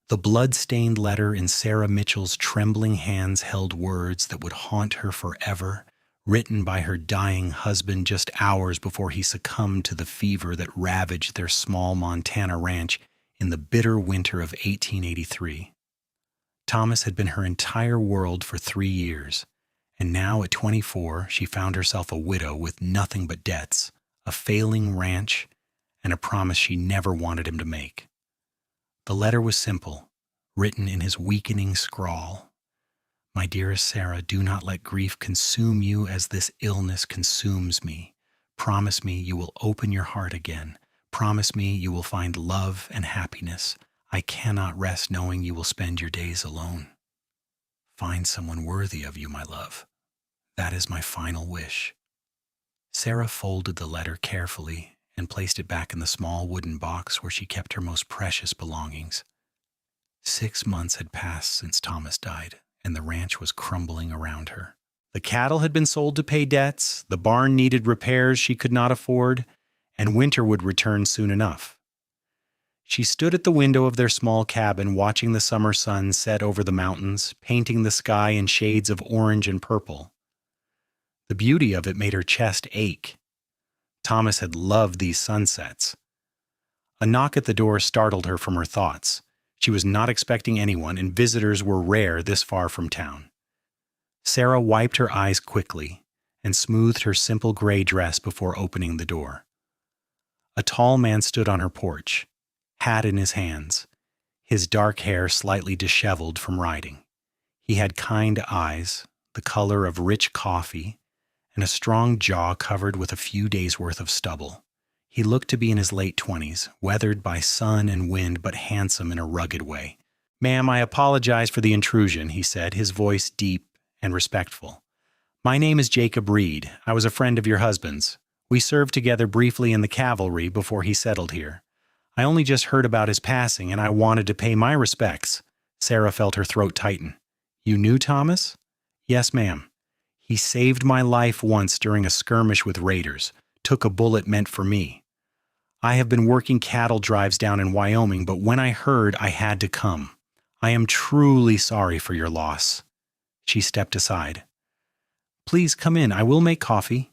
The blood-stained letter in Sarah Mitchell's trembling hands held words that would haunt her forever, written by her dying husband just hours before he succumbed to the fever that ravaged their small Montana ranch in the bitter winter of 1883. Thomas had been her entire world for 3 years, and now at 24 she found herself a widow with nothing but debts, a failing ranch, and a promise she never wanted him to make. The letter was simple, written in his weakening scrawl. My dearest Sarah, do not let grief consume you as this illness consumes me. Promise me you will open your heart again. Promise me you will find love and happiness. I cannot rest knowing you will spend your days alone. Find someone worthy of you, my love. That is my final wish. Sarah folded the letter carefully and placed it back in the small wooden box where she kept her most precious belongings. 6 months had passed since Thomas died, and the ranch was crumbling around her. The cattle had been sold to pay debts, the barn needed repairs she could not afford, and winter would return soon enough. She stood at the window of their small cabin watching the summer sun set over the mountains, painting the sky in shades of orange and purple. The beauty of it made her chest ache. Thomas had loved these sunsets. A knock at the door startled her from her thoughts. She was not expecting anyone, and visitors were rare this far from town. Sarah wiped her eyes quickly and smoothed her simple gray dress before opening the door. A tall man stood on her porch, hat in his hands, his dark hair slightly disheveled from riding. He had kind eyes, the color of rich coffee, and a strong jaw covered with a few days' worth of stubble. He looked to be in his late 20s, weathered by sun and wind, but handsome in a rugged way. "Ma'am, I apologize for the intrusion," he said, his voice deep and respectful. "My name is Jacob Reed. I was a friend of your husband's. We served together briefly in the cavalry before he settled here. I only just heard about his passing, and I wanted to pay my respects." Sarah felt her throat tighten. "You knew Thomas?" "Yes, ma'am. He saved my life once during a skirmish with raiders, took a bullet meant for me. I have been working cattle drives down in Wyoming, but when I heard, I had to come. I am truly sorry for your loss." She stepped aside. "Please come in. I will make coffee."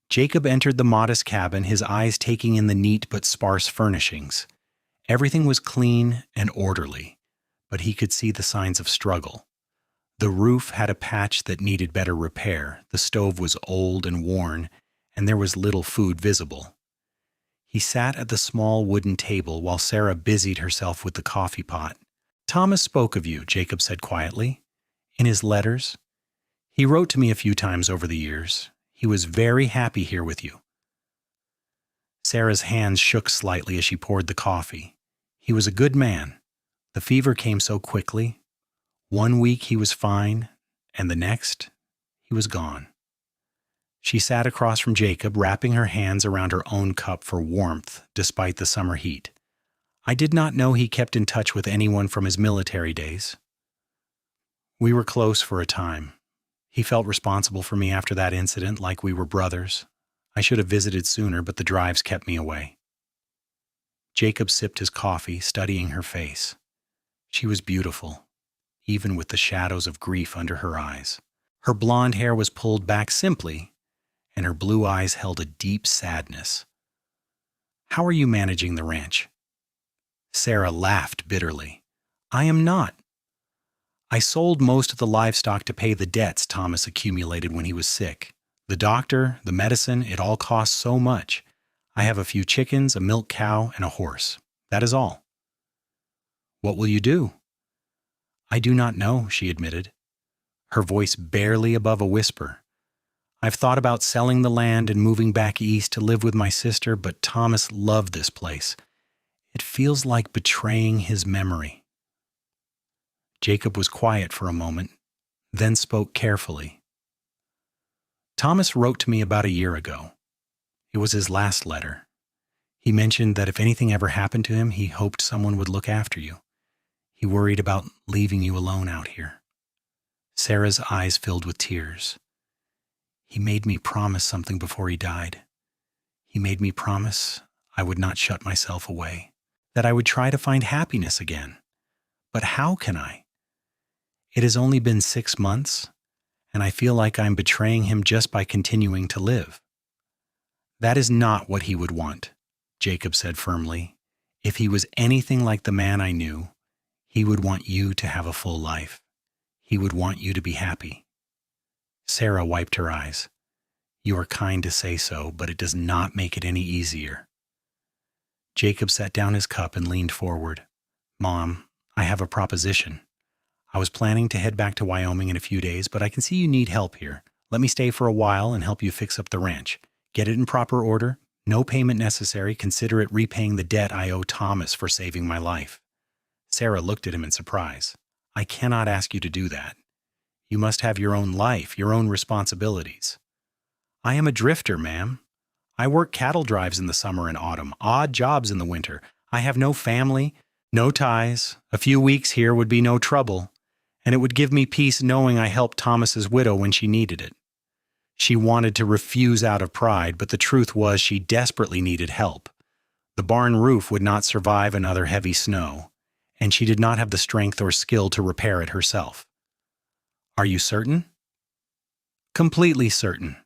Jacob entered the modest cabin, his eyes taking in the neat but sparse furnishings. Everything was clean and orderly, but he could see the signs of struggle. The roof had a patch that needed better repair, the stove was old and worn, and there was little food visible. He sat at the small wooden table while Sarah busied herself with the coffee pot. "Thomas spoke of you," Jacob said quietly, "in his letters. He wrote to me a few times over the years. He was very happy here with you." Sarah's hands shook slightly as she poured the coffee. "He was a good man. The fever came so quickly. 1 week he was fine, and the next, he was gone." She sat across from Jacob, wrapping her hands around her own cup for warmth despite the summer heat. "I did not know he kept in touch with anyone from his military days. We were close for a time. He felt responsible for me after that incident, like we were brothers. I should have visited sooner, but the drives kept me away." Jacob sipped his coffee, studying her face. She was beautiful, even with the shadows of grief under her eyes. Her blonde hair was pulled back simply, and her blue eyes held a deep sadness. "How are you managing the ranch?" Sarah laughed bitterly. "I am not. I sold most of the livestock to pay the debts Thomas accumulated when he was sick. The doctor, the medicine, it all cost so much. I have a few chickens, a milk cow, and a horse. That is all." "What will you do?" "I do not know," she admitted, her voice barely above a whisper. "I've thought about selling the land and moving back east to live with my sister, but Thomas loved this place. It feels like betraying his memory." Jacob was quiet for a moment, then spoke carefully. "Thomas wrote to me about a year ago. It was his last letter. He mentioned that if anything ever happened to him, he hoped someone would look after you. He worried about leaving you alone out here." Sarah's eyes filled with tears. "He made me promise something before he died. He made me promise I would not shut myself away, that I would try to find happiness again. But how can I? It has only been 6 months, and I feel like I'm betraying him just by continuing to live. That is not what he would want, Jacob said firmly. If he was anything like the man I knew, he would want you to have a full life. He would want you to be happy. Sarah wiped her eyes. You are kind to say so, but it does not make it any easier. Jacob set down his cup and leaned forward. Mom, I have a proposition. I was planning to head back to Wyoming in a few days, but I can see you need help here. Let me stay for a while and help you fix up the ranch. Get it in proper order. No payment necessary. Consider it repaying the debt I owe Thomas for saving my life. Sarah looked at him in surprise. I cannot ask you to do that. You must have your own life, your own responsibilities. I am a drifter, ma'am. I work cattle drives in the summer and autumn, odd jobs in the winter. I have no family, no ties. A few weeks here would be no trouble, and it would give me peace knowing I helped Thomas's widow when she needed it. She wanted to refuse out of pride, but the truth was she desperately needed help. The barn roof would not survive another heavy snow, and she did not have the strength or skill to repair it herself. Are you certain? Completely certain.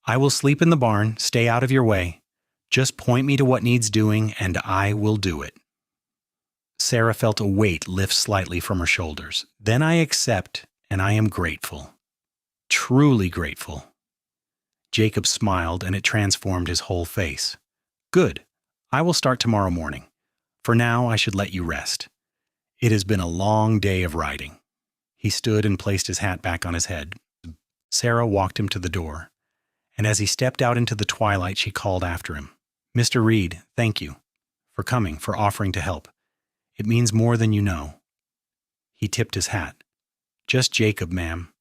I will sleep in the barn, stay out of your way. Just point me to what needs doing, and I will do it. Sarah felt a weight lift slightly from her shoulders. Then I accept, and I am grateful. Truly grateful. Jacob smiled, and it transformed his whole face. Good. I will start tomorrow morning. For now, I should let you rest. It has been a long day of riding. He stood and placed his hat back on his head. Sarah walked him to the door, and as he stepped out into the twilight, she called after him. Mr. Reed, thank you for coming, for offering to help. It means more than you know. He tipped his hat. Just Jacob, ma'am,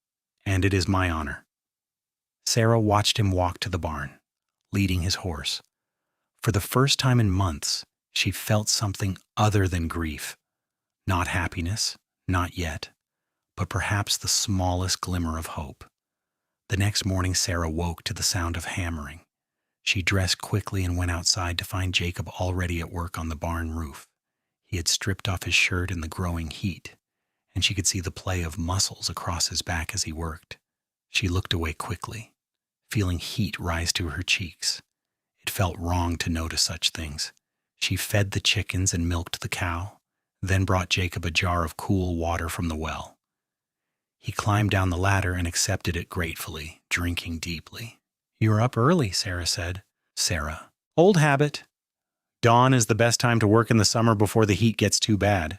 and it is my honor. Sarah watched him walk to the barn, leading his horse. For the first time in months, she felt something other than grief. Not happiness, not yet, but perhaps the smallest glimmer of hope. The next morning, Sarah woke to the sound of hammering. She dressed quickly and went outside to find Jacob already at work on the barn roof. He had stripped off his shirt in the growing heat, and she could see the play of muscles across his back as he worked. She looked away quickly, feeling heat rise to her cheeks. It felt wrong to notice such things. She fed the chickens and milked the cow, then brought Jacob a jar of cool water from the well. He climbed down the ladder and accepted it gratefully, drinking deeply. You're up early, Sarah said. Sarah. Old habit. Dawn is the best time to work in the summer before the heat gets too bad.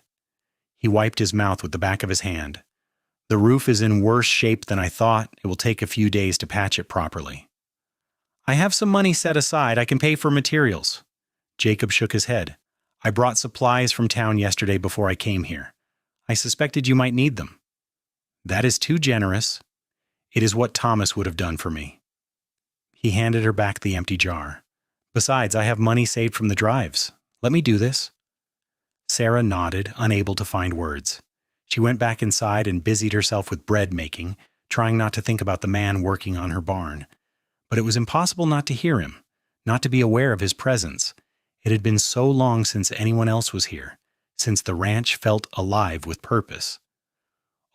He wiped his mouth with the back of his hand. The roof is in worse shape than I thought. It will take a few days to patch it properly. I have some money set aside. I can pay for materials. Jacob shook his head. I brought supplies from town yesterday before I came here. I suspected you might need them. That is too generous. It is what Thomas would have done for me. He handed her back the empty jar. Besides, I have money saved from the drives. Let me do this. Sarah nodded, unable to find words. She went back inside and busied herself with bread making, trying not to think about the man working on her barn. But it was impossible not to hear him, not to be aware of his presence. It had been so long since anyone else was here, since the ranch felt alive with purpose.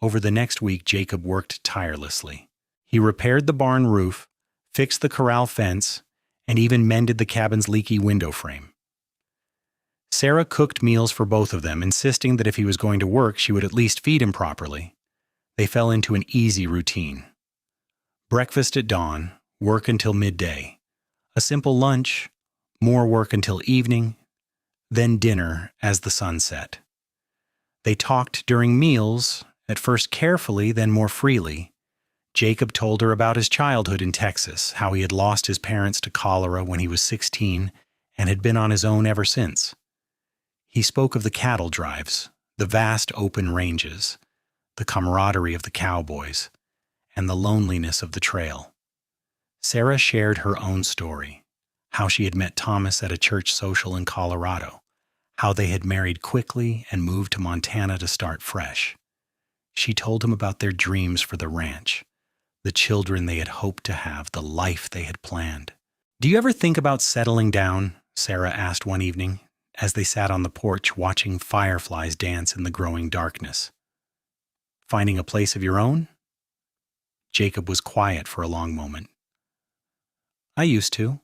Over the next week, Jacob worked tirelessly. He repaired the barn roof, fixed the corral fence, and even mended the cabin's leaky window frame. Sarah cooked meals for both of them, insisting that if he was going to work, she would at least feed him properly. They fell into an easy routine. Breakfast at dawn, work until midday. A simple lunch, more work until evening, then dinner as the sun set. They talked during meals, at first carefully, then more freely. Jacob told her about his childhood in Texas, how he had lost his parents to cholera when he was 16 and had been on his own ever since. He spoke of the cattle drives, the vast open ranges, the camaraderie of the cowboys, and the loneliness of the trail. Sarah shared her own story, how she had met Thomas at a church social in Colorado, how they had married quickly and moved to Montana to start fresh. She told him about their dreams for the ranch, the children they had hoped to have, the life they had planned. Do you ever think about settling down? Sarah asked one evening. as they sat on the porch watching fireflies dance in the growing darkness. "Finding a place of your own?" Jacob was quiet for a long moment. "I used to.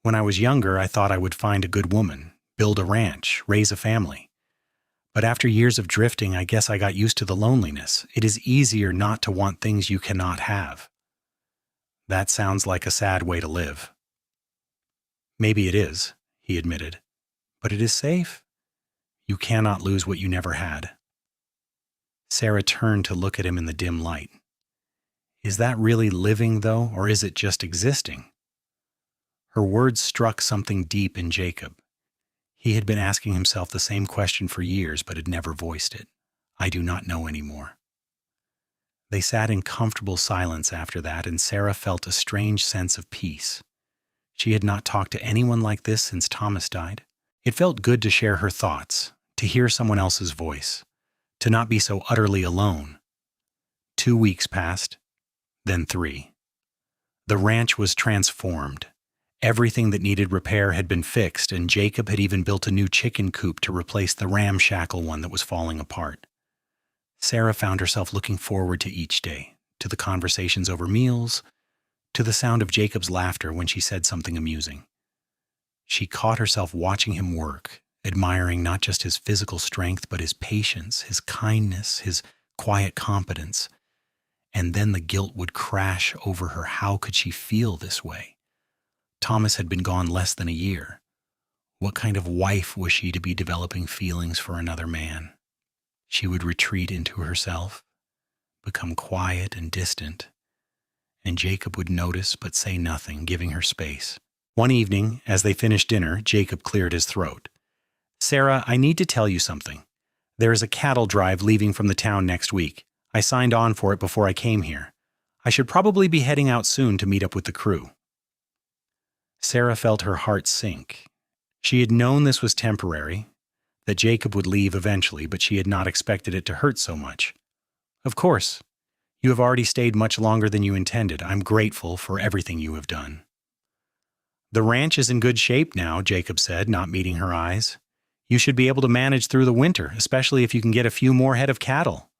When I was younger, I thought I would find a good woman, build a ranch, raise a family. But after years of drifting, I guess I got used to the loneliness. It is easier not to want things you cannot have." "That sounds like a sad way to live." "Maybe it is," he admitted. "But it is safe. You cannot lose what you never had." Sarah turned to look at him in the dim light. "Is that really living, though, or is it just existing?" Her words struck something deep in Jacob. He had been asking himself the same question for years, but had never voiced it. "I do not know anymore." They sat in comfortable silence after that, and Sarah felt a strange sense of peace. She had not talked to anyone like this since Thomas died. It felt good to share her thoughts, to hear someone else's voice, to not be so utterly alone. 2 weeks passed, then 3. The ranch was transformed. Everything that needed repair had been fixed, and Jacob had even built a new chicken coop to replace the ramshackle one that was falling apart. Sarah found herself looking forward to each day, to the conversations over meals, to the sound of Jacob's laughter when she said something amusing. She caught herself watching him work, admiring not just his physical strength, but his patience, his kindness, his quiet competence. And then the guilt would crash over her. How could she feel this way? Thomas had been gone less than a year. What kind of wife was she to be developing feelings for another man? She would retreat into herself, become quiet and distant, and Jacob would notice but say nothing, giving her space. One evening, as they finished dinner, Jacob cleared his throat. "Sarah, I need to tell you something. There is a cattle drive leaving from the town next week. I signed on for it before I came here. I should probably be heading out soon to meet up with the crew." Sarah felt her heart sink. She had known this was temporary, that Jacob would leave eventually, but she had not expected it to hurt so much. "Of course. You have already stayed much longer than you intended. I'm grateful for everything you have done." "The ranch is in good shape now," Jacob said, not meeting her eyes. "You should be able to manage through the winter, especially if you can get a few more head of cattle."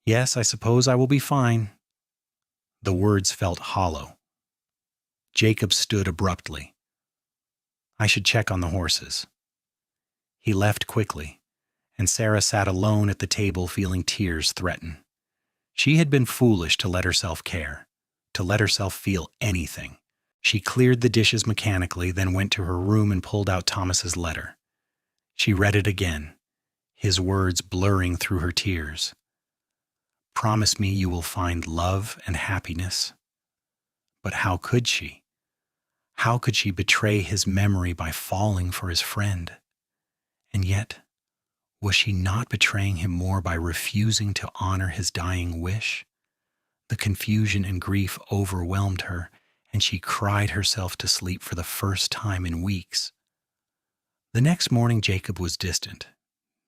"Yes, I suppose I will be fine." The words felt hollow. Jacob stood abruptly. "I should check on the horses." He left quickly, and Sarah sat alone at the table feeling tears threaten. She had been foolish to let herself care, to let herself feel anything. She cleared the dishes mechanically, then went to her room and pulled out Thomas's letter. She read it again, his words blurring through her tears. "Promise me you will find love and happiness." But how could she? How could she betray his memory by falling for his friend? And yet, was she not betraying him more by refusing to honor his dying wish? The confusion and grief overwhelmed her, and she cried herself to sleep for the first time in weeks. The next morning, Jacob was distant.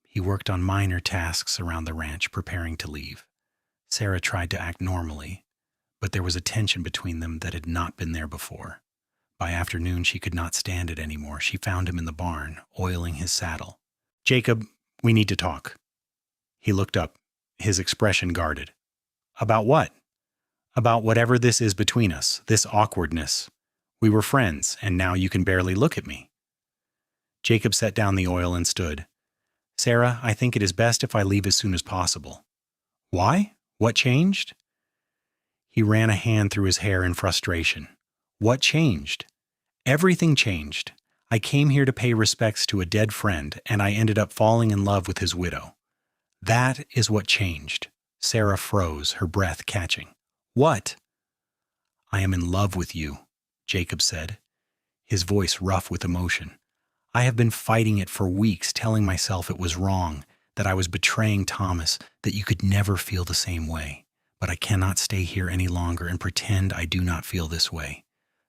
He worked on minor tasks around the ranch, preparing to leave. Sarah tried to act normally, but there was a tension between them that had not been there before. By afternoon, she could not stand it anymore. She found him in the barn, oiling his saddle. "Jacob, we need to talk." He looked up, his expression guarded. "About what?" "About whatever this is between us, this awkwardness. We were friends, and now you can barely look at me." Jacob set down the oil and stood. "Sarah, I think it is best if I leave as soon as possible." "Why? What changed?" He ran a hand through his hair in frustration. "What changed?" "Everything changed. I came here to pay respects to a dead friend, and I ended up falling in love with his widow. That is what changed." Sarah froze, her breath catching. "What?" "I am in love with you," Jacob said, his voice rough with emotion. "I have been fighting it for weeks, telling myself it was wrong, that I was betraying Thomas, that you could never feel the same way. But I cannot stay here any longer and pretend I do not feel this way.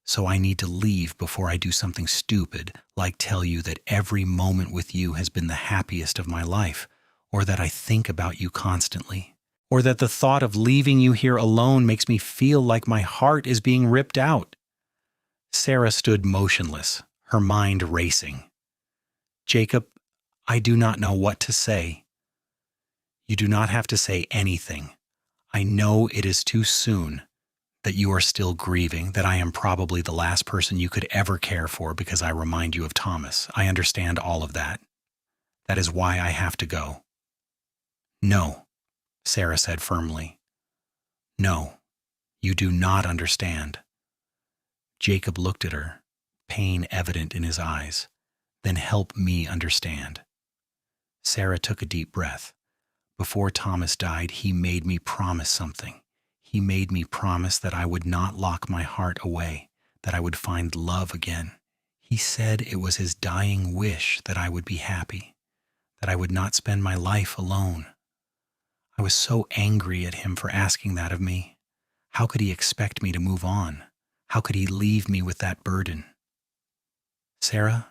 So I need to leave before I do something stupid, like tell you that every moment with you has been the happiest of my life, or that I think about you constantly, or that the thought of leaving you here alone makes me feel like my heart is being ripped out." Sarah stood motionless, her mind racing. Jacob, I do not know what to say. You do not have to say anything. I know it is too soon, that you are still grieving, that I am probably the last person you could ever care for because I remind you of Thomas. I understand all of that. That is why I have to go. No, Sarah said firmly. No, you do not understand. Jacob looked at her, pain evident in his eyes. Then help me understand. Sarah took a deep breath. Before Thomas died, he made me promise something. He made me promise that I would not lock my heart away, that I would find love again. He said it was his dying wish that I would be happy, that I would not spend my life alone. I was so angry at him for asking that of me. How could he expect me to move on? How could he leave me with that burden? Sarah,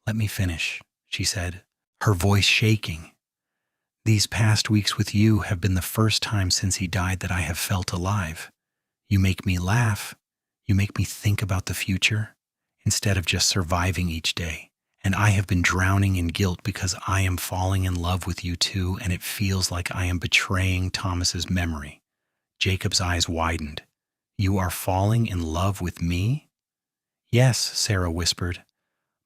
let me finish, she said, her voice shaking. These past weeks with you have been the first time since he died that I have felt alive. You make me laugh. You make me think about the future instead of just surviving each day. And I have been drowning in guilt because I am falling in love with you too, and it feels like I am betraying Thomas's memory. Jacob's eyes widened. You are falling in love with me? Yes, Sarah whispered,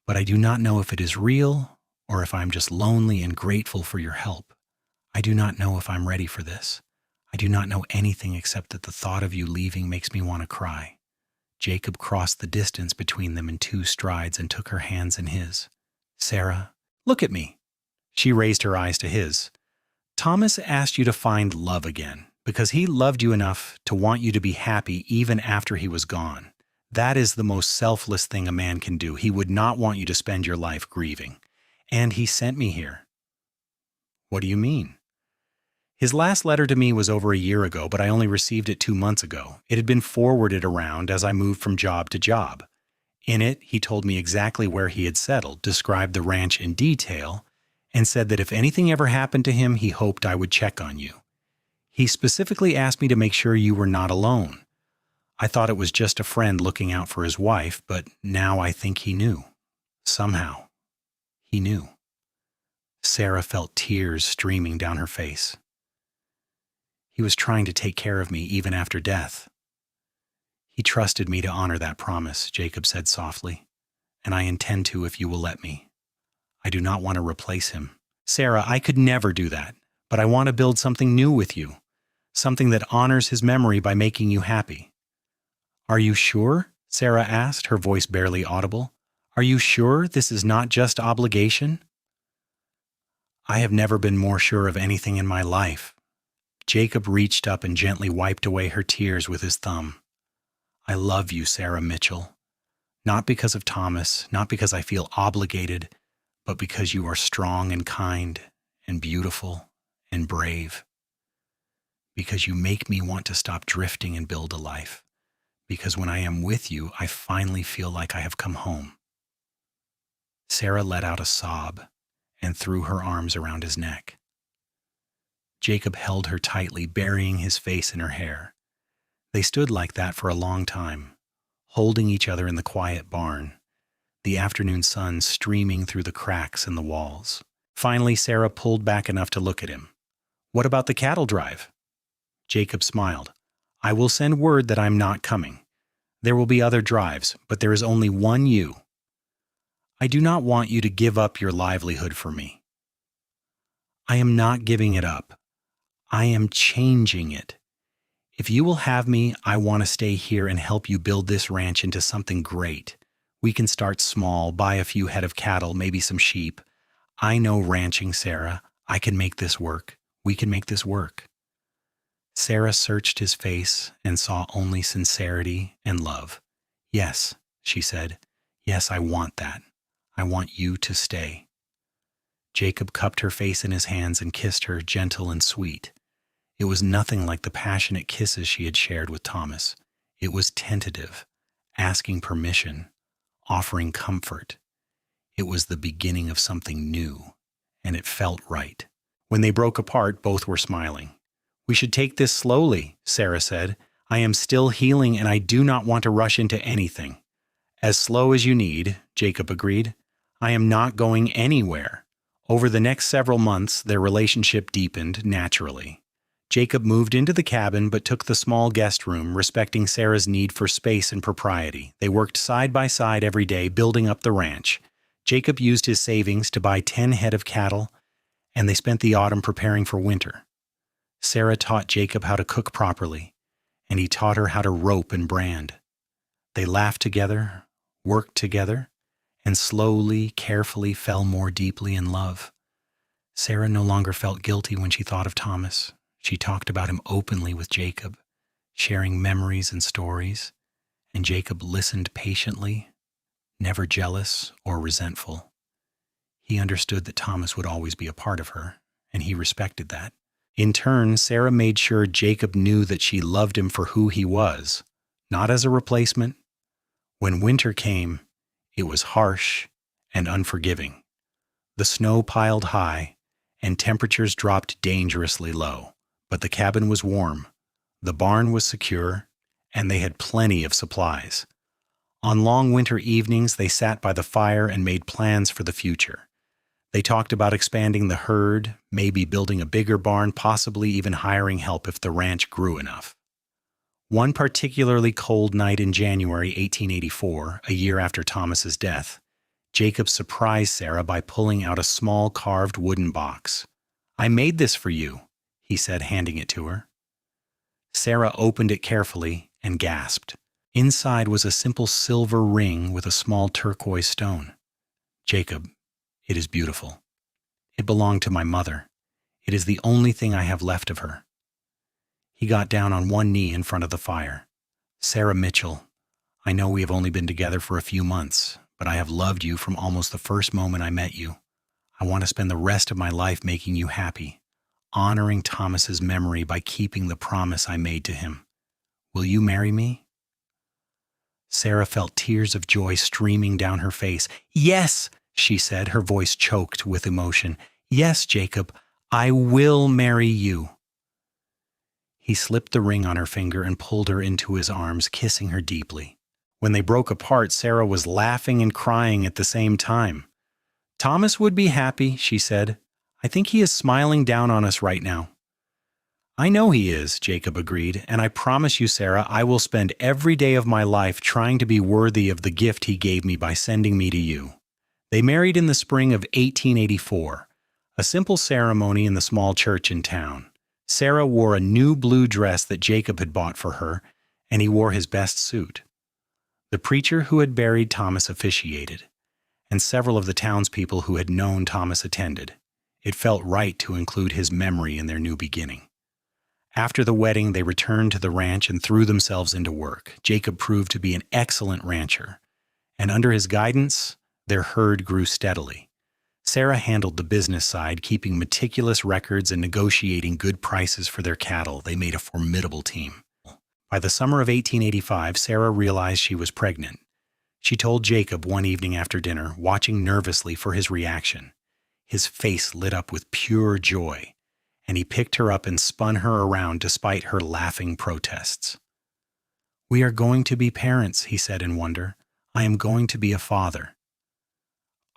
but I do not know if it is real or if I'm just lonely and grateful for your help. I do not know if I'm ready for this. I do not know anything except that the thought of you leaving makes me want to cry. Jacob crossed the distance between them in 2 strides and took her hands in his. Sarah, look at me. She raised her eyes to his. Thomas asked you to find love again because he loved you enough to want you to be happy even after he was gone. That is the most selfless thing a man can do. He would not want you to spend your life grieving. And he sent me here. What do you mean? His last letter to me was over a year ago, but I only received it 2 months ago. It had been forwarded around as I moved from job to job. In it, he told me exactly where he had settled, described the ranch in detail, and said that if anything ever happened to him, he hoped I would check on you. He specifically asked me to make sure you were not alone. I thought it was just a friend looking out for his wife, but now I think he knew. Somehow, he knew. Sarah felt tears streaming down her face. He was trying to take care of me even after death. He trusted me to honor that promise, Jacob said softly, and I intend to if you will let me. I do not want to replace him. Sarah, I could never do that, but I want to build something new with you, something that honors his memory by making you happy. Are you sure? Sarah asked, her voice barely audible. Are you sure this is not just obligation? I have never been more sure of anything in my life. Jacob reached up and gently wiped away her tears with his thumb. I love you, Sarah Mitchell. Not because of Thomas, not because I feel obligated, but because you are strong and kind and beautiful and brave. Because you make me want to stop drifting and build a life. Because when I am with you, I finally feel like I have come home. Sarah let out a sob and threw her arms around his neck. Jacob held her tightly, burying his face in her hair. They stood like that for a long time, holding each other in the quiet barn, the afternoon sun streaming through the cracks in the walls. Finally, Sarah pulled back enough to look at him. What about the cattle drive? Jacob smiled. I will send word that I'm not coming. There will be other drives, but there is only one you. I do not want you to give up your livelihood for me. I am not giving it up. I am changing it. If you will have me, I want to stay here and help you build this ranch into something great. We can start small, buy a few head of cattle, maybe some sheep. I know ranching, Sarah. I can make this work. We can make this work. Sarah searched his face and saw only sincerity and love. Yes, she said. Yes, I want that. I want you to stay. Jacob cupped her face in his hands and kissed her, gentle and sweet. It was nothing like the passionate kisses she had shared with Thomas. It was tentative, asking permission, offering comfort. It was the beginning of something new, and it felt right. When they broke apart, both were smiling. We should take this slowly, Sarah said. I am still healing, and I do not want to rush into anything. As slow as you need, Jacob agreed. I am not going anywhere." Over the next several months, their relationship deepened naturally. Jacob moved into the cabin but took the small guest room, respecting Sarah's need for space and propriety. They worked side by side every day, building up the ranch. Jacob used his savings to buy 10 head of cattle, and they spent the autumn preparing for winter. Sarah taught Jacob how to cook properly, and he taught her how to rope and brand. They laughed together, worked together, and slowly, carefully fell more deeply in love. Sarah no longer felt guilty when she thought of Thomas. She talked about him openly with Jacob, sharing memories and stories, and Jacob listened patiently, never jealous or resentful. He understood that Thomas would always be a part of her, and he respected that. In turn, Sarah made sure Jacob knew that she loved him for who he was, not as a replacement. When winter came, it was harsh and unforgiving. The snow piled high, and temperatures dropped dangerously low. But the cabin was warm, the barn was secure, and they had plenty of supplies. On long winter evenings, they sat by the fire and made plans for the future. They talked about expanding the herd, maybe building a bigger barn, possibly even hiring help if the ranch grew enough. One particularly cold night in January 1884, a year after Thomas's death, Jacob surprised Sarah by pulling out a small carved wooden box. "I made this for you," he said, handing it to her. Sarah opened it carefully and gasped. Inside was a simple silver ring with a small turquoise stone. "Jacob, it is beautiful. It belonged to my mother. It is the only thing I have left of her." He got down on one knee in front of the fire. "Sarah Mitchell, I know we have only been together for a few months, but I have loved you from almost the first moment I met you. I want to spend the rest of my life making you happy, honoring Thomas's memory by keeping the promise I made to him. Will you marry me?" Sarah felt tears of joy streaming down her face. "Yes," she said, her voice choked with emotion. "Yes, Jacob, I will marry you." He slipped the ring on her finger and pulled her into his arms, kissing her deeply. When they broke apart, Sarah was laughing and crying at the same time. "Thomas would be happy," she said. "I think he is smiling down on us right now." "I know he is," Jacob agreed, "and I promise you, Sarah, I will spend every day of my life trying to be worthy of the gift he gave me by sending me to you." They married in the spring of 1884, a simple ceremony in the small church in town. Sarah wore a new blue dress that Jacob had bought for her, and he wore his best suit. The preacher who had buried Thomas officiated, and several of the townspeople who had known Thomas attended. It felt right to include his memory in their new beginning. After the wedding, they returned to the ranch and threw themselves into work. Jacob proved to be an excellent rancher, and under his guidance, their herd grew steadily. Sarah handled the business side, keeping meticulous records and negotiating good prices for their cattle. They made a formidable team. By the summer of 1885, Sarah realized she was pregnant. She told Jacob one evening after dinner, watching nervously for his reaction. His face lit up with pure joy, and he picked her up and spun her around despite her laughing protests. "We are going to be parents," he said in wonder. "I am going to be a father."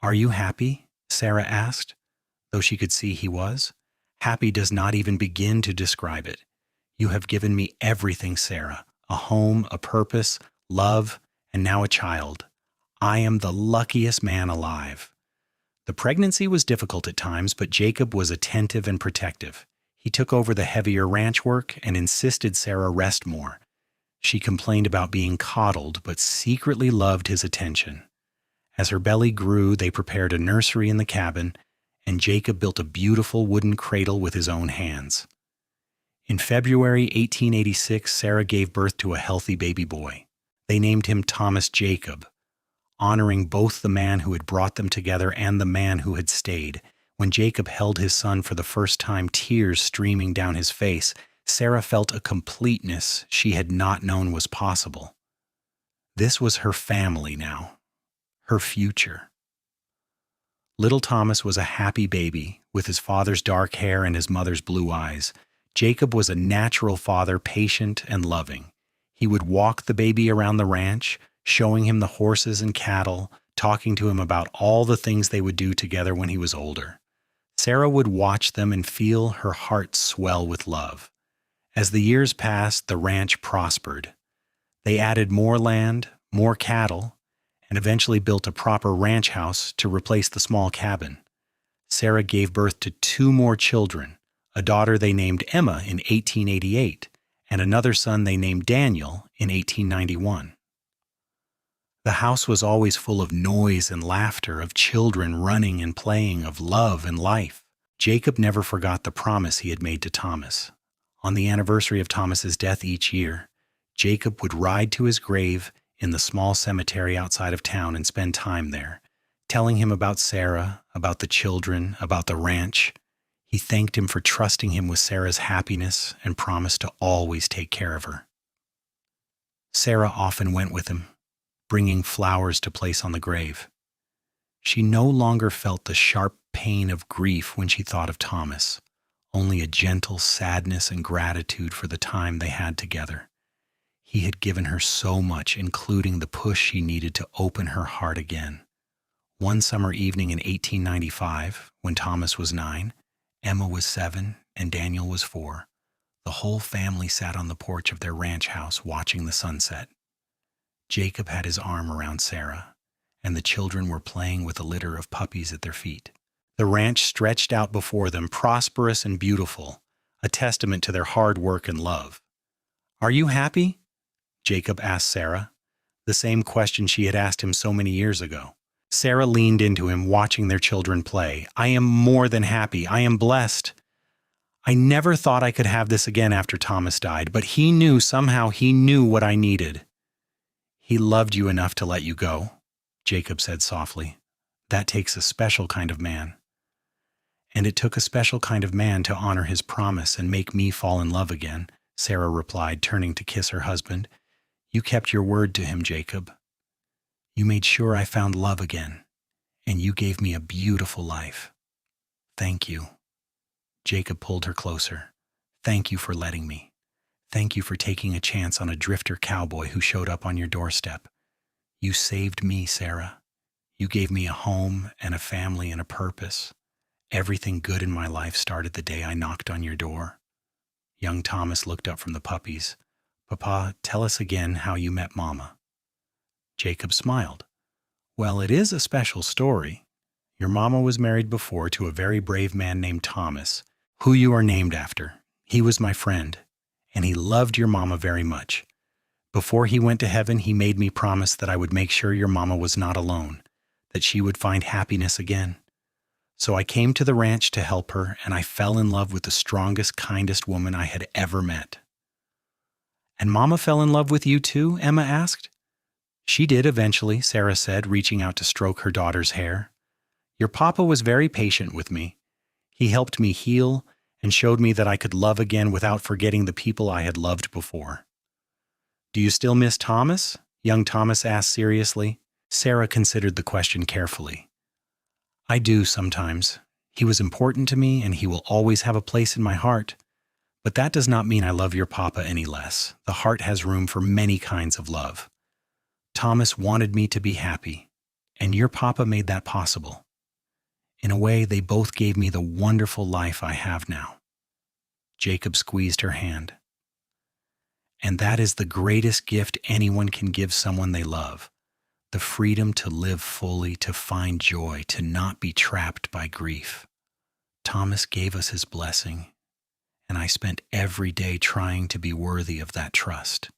"Are you happy?" Sarah asked, though she could see he was. Happy does not even begin to describe it. "You have given me everything, Sarah, a home, a purpose, love, and now a child. I am the luckiest man alive." The pregnancy was difficult at times, but Jacob was attentive and protective. He took over the heavier ranch work and insisted Sarah rest more. She complained about being coddled, but secretly loved his attention. As her belly grew, they prepared a nursery in the cabin, and Jacob built a beautiful wooden cradle with his own hands. In February 1886, Sarah gave birth to a healthy baby boy. They named him Thomas Jacob, honoring both the man who had brought them together and the man who had stayed. When Jacob held his son for the first time, tears streaming down his face, Sarah felt a completeness she had not known was possible. This was her family now, her future. Little Thomas was a happy baby, with his father's dark hair and his mother's blue eyes. Jacob was a natural father, patient and loving. He would walk the baby around the ranch, showing him the horses and cattle, talking to him about all the things they would do together when he was older. Sarah would watch them and feel her heart swell with love. As the years passed, the ranch prospered. They added more land, more cattle, and eventually built a proper ranch house to replace the small cabin. Sarah gave birth to 2 more children, a daughter they named Emma in 1888, and another son they named Daniel in 1891. The house was always full of noise and laughter, of children running and playing, of love and life. Jacob never forgot the promise he had made to Thomas. On the anniversary of Thomas's death each year, Jacob would ride to his grave in the small cemetery outside of town and spend time there, telling him about Sarah, about the children, about the ranch. He thanked him for trusting him with Sarah's happiness and promised to always take care of her. Sarah often went with him, bringing flowers to place on the grave. She no longer felt the sharp pain of grief when she thought of Thomas, only a gentle sadness and gratitude for the time they had together. He had given her so much, including the push she needed to open her heart again. One summer evening in 1895, when Thomas was 9, Emma was 7, and Daniel was 4, the whole family sat on the porch of their ranch house watching the sunset. Jacob had his arm around Sarah, and the children were playing with a litter of puppies at their feet. The ranch stretched out before them, prosperous and beautiful, a testament to their hard work and love. "Are you happy?" Jacob asked Sarah, the same question she had asked him so many years ago. Sarah leaned into him, watching their children play. "I am more than happy. I am blessed. I never thought I could have this again after Thomas died, but somehow he knew what I needed." "He loved you enough to let you go," Jacob said softly. "That takes a special kind of man." "And it took a special kind of man to honor his promise and make me fall in love again," Sarah replied, turning to kiss her husband. "You kept your word to him, Jacob. You made sure I found love again, and you gave me a beautiful life. Thank you." Jacob pulled her closer. "Thank you for letting me. Thank you for taking a chance on a drifter cowboy who showed up on your doorstep. You saved me, Sarah. You gave me a home and a family and a purpose. Everything good in my life started the day I knocked on your door." Young Thomas looked up from the puppies. "Papa, tell us again how you met Mama." Jacob smiled. "Well, it is a special story. Your mama was married before to a very brave man named Thomas, who you are named after. He was my friend, and he loved your mama very much. Before he went to heaven, he made me promise that I would make sure your mama was not alone, that she would find happiness again. So I came to the ranch to help her, and I fell in love with the strongest, kindest woman I had ever met." "And Mama fell in love with you too?" Emma asked. "She did eventually," Sarah said, reaching out to stroke her daughter's hair. "Your papa was very patient with me. He helped me heal and showed me that I could love again without forgetting the people I had loved before." "Do you still miss Thomas?" young Thomas asked seriously. Sarah considered the question carefully. "I do sometimes. He was important to me, and he will always have a place in my heart. But that does not mean I love your papa any less. The heart has room for many kinds of love. Thomas wanted me to be happy, and your papa made that possible. In a way, they both gave me the wonderful life I have now." Jacob squeezed her hand. "And that is the greatest gift anyone can give someone they love. The freedom to live fully, to find joy, to not be trapped by grief. Thomas gave us his blessing, and I spent every day trying to be worthy of that trust."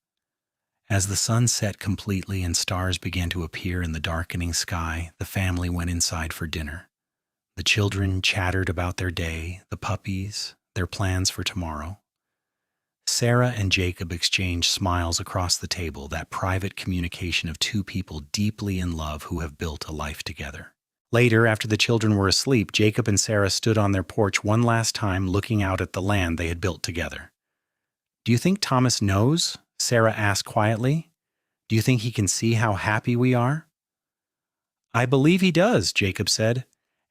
As the sun set completely and stars began to appear in the darkening sky, the family went inside for dinner. The children chattered about their day, the puppies, their plans for tomorrow. Sarah and Jacob exchanged smiles across the table, that private communication of two people deeply in love who have built a life together. Later, after the children were asleep, Jacob and Sarah stood on their porch one last time, looking out at the land they had built together. "Do you think Thomas knows?" Sarah asked quietly. "Do you think he can see how happy we are?" "I believe he does," Jacob said,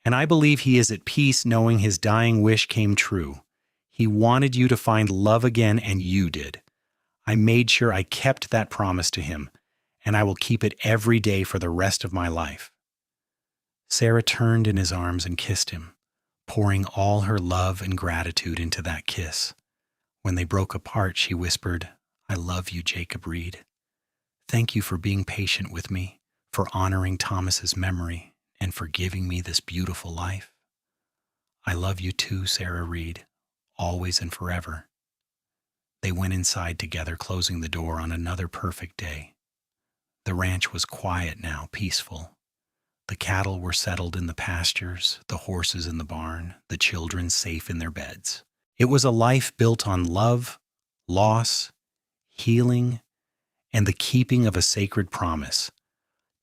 "and I believe he is at peace knowing his dying wish came true. He wanted you to find love again, and you did. I made sure I kept that promise to him, and I will keep it every day for the rest of my life." Sarah turned in his arms and kissed him, pouring all her love and gratitude into that kiss. When they broke apart, she whispered, "I love you, Jacob Reed. Thank you for being patient with me, for honoring Thomas's memory, and for giving me this beautiful life. I love you too, Sarah Reed, always and forever." They went inside together, closing the door on another perfect day. The ranch was quiet now, peaceful. The cattle were settled in the pastures, the horses in the barn, the children safe in their beds. It was a life built on love, loss, healing, and the keeping of a sacred promise.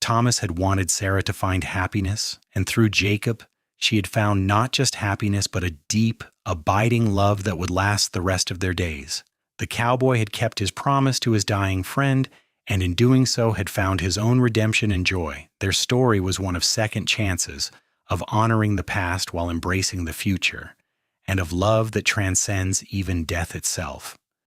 Thomas had wanted Sarah to find happiness, and through Jacob, she had found not just happiness, but a deep, abiding love that would last the rest of their days. The cowboy had kept his promise to his dying friend, and in doing so had found his own redemption and joy. Their story was one of second chances, of honoring the past while embracing the future, and of love that transcends even death itself.